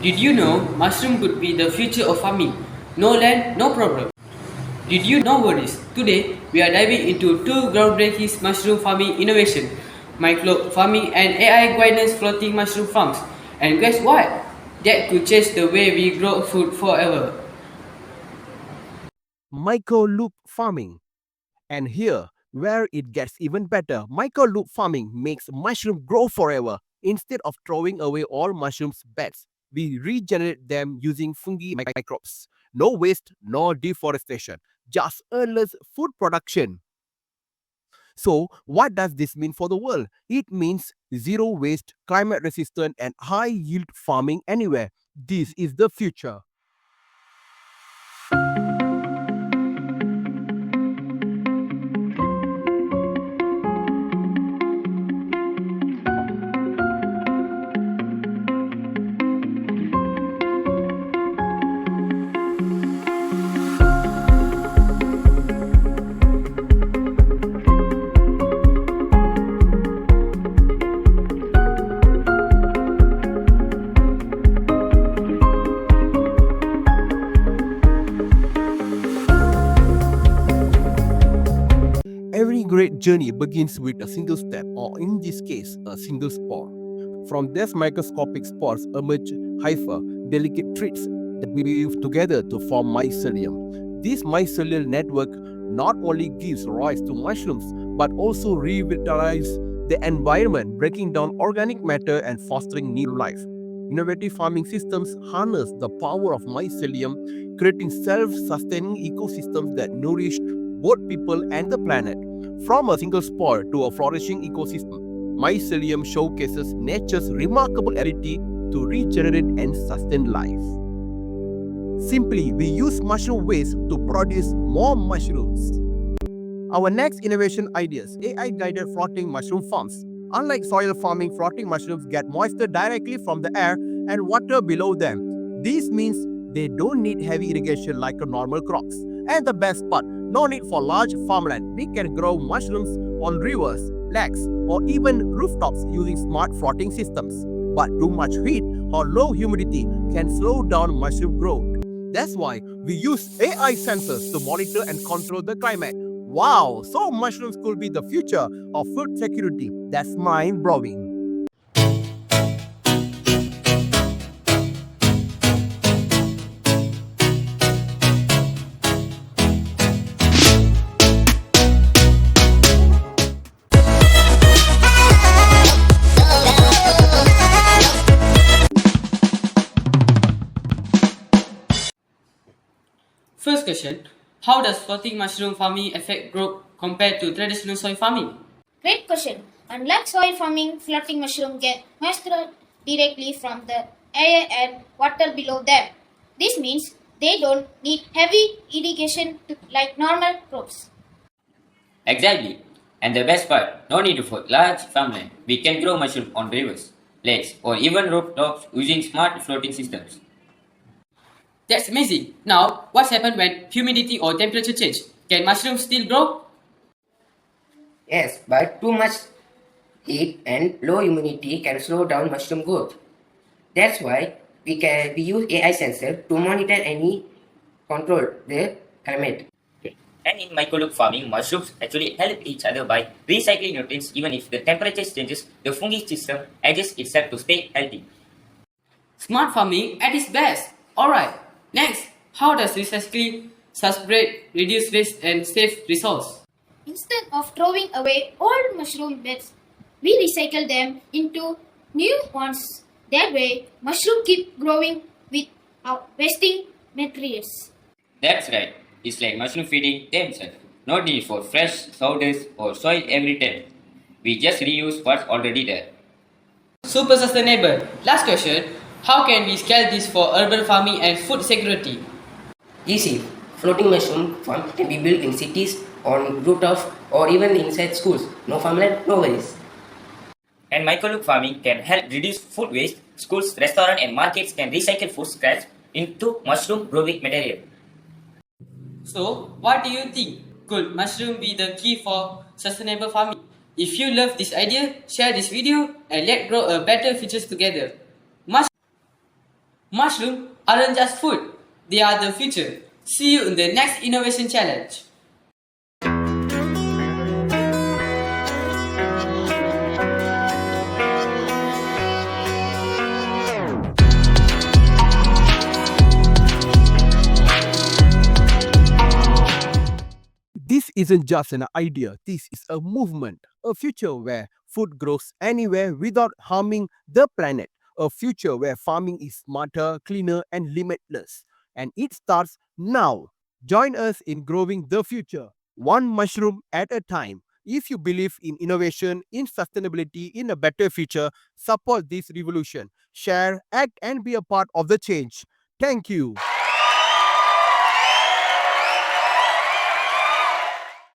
Did you know mushroom could be the future of farming? No land, no problem. Did you know worries? Today, we are diving into two groundbreaking mushroom farming innovation, micro farming and AI guidance floating mushroom farms. And guess what? That could change the way we grow food forever. Micro loop farming. And here, where it gets even better, micro loop farming makes mushroom grow forever. Instead of throwing away all mushrooms beds, we regenerate them using fungi microbes. No waste, no deforestation, just endless food production. So, what does this mean for the world? It means zero waste, climate resistant, and high yield farming anywhere. This is the future. Every great journey begins with a single step, or in this case, a single spore. From these microscopic spores emerge hypha, delicate threads that weave together to form mycelium. This mycelial network not only gives rise to mushrooms, but also revitalizes the environment, breaking down organic matter and fostering new life. Innovative farming systems harness the power of mycelium, creating self-sustaining ecosystems that nourish both people and the planet. From a single spore to a flourishing ecosystem, mycelium showcases nature's remarkable ability to regenerate and sustain life. Simply, we use mushroom waste to produce more mushrooms. Our next innovation ideas: AI-guided floating mushroom farms. Unlike soil farming, floating mushrooms get moisture directly from the air and water below them. This means they don't need heavy irrigation like a normal crops. And the best part, no need for large farmland. We can grow mushrooms on rivers, lakes, or even rooftops using smart floating systems. But too much heat or low humidity can slow down mushroom growth. That's why we use AI sensors to monitor and control the climate. Wow, so mushrooms could be the future of food security. That's mind-blowing. First question, how does floating mushroom farming affect growth compared to traditional soil farming? Great question. Unlike soil farming, floating mushroom get moisture directly from the air and water below them. This means they don't need heavy irrigation like normal crops. Exactly. And the best part, no need for large farmland. We can grow mushroom on rivers, lakes, or even rooftops using smart floating systems. That's amazing. Now, what's happened when humidity or temperature change? Can mushrooms still grow? Yes, but too much heat and low humidity can slow down mushroom growth. That's why we use AI sensor to monitor and control the climate. And in microloop farming, mushrooms actually help each other by recycling nutrients. Even if the temperature changes, the fungi system adjusts itself to stay healthy. Smart farming at its best. Alright, next, how does recycling separate, reduce waste and save resource? Instead of throwing away old mushroom beds, we recycle them into new ones. That way, mushroom keep growing without wasting materials. That's right. It's like mushroom feeding themselves. No need for fresh sawdust or soil every time. We just reuse what's already there. Super sustainable. Last question, how can we scale this for urban farming and food security? Easy. Floating mushroom farm can be built in cities, on rooftops, or even inside schools. No farmland, no worries. And microloop farming can help reduce food waste. Schools, restaurants, and markets can recycle food scraps into mushroom growing material. So, what do you think? Could mushroom be the key for sustainable farming? If you love this idea, share this video and let's grow a better futures together. Mushrooms aren't just food, they are the future. See you in the next innovation challenge. This isn't just an idea, this is a movement, a future where food grows anywhere without harming the planet, a future where farming is smarter, cleaner, and limitless. And it starts now. Join us in growing the future, one mushroom at a time. If you believe in innovation, in sustainability, in a better future, support this revolution. Share, act, and be a part of the change. Thank you.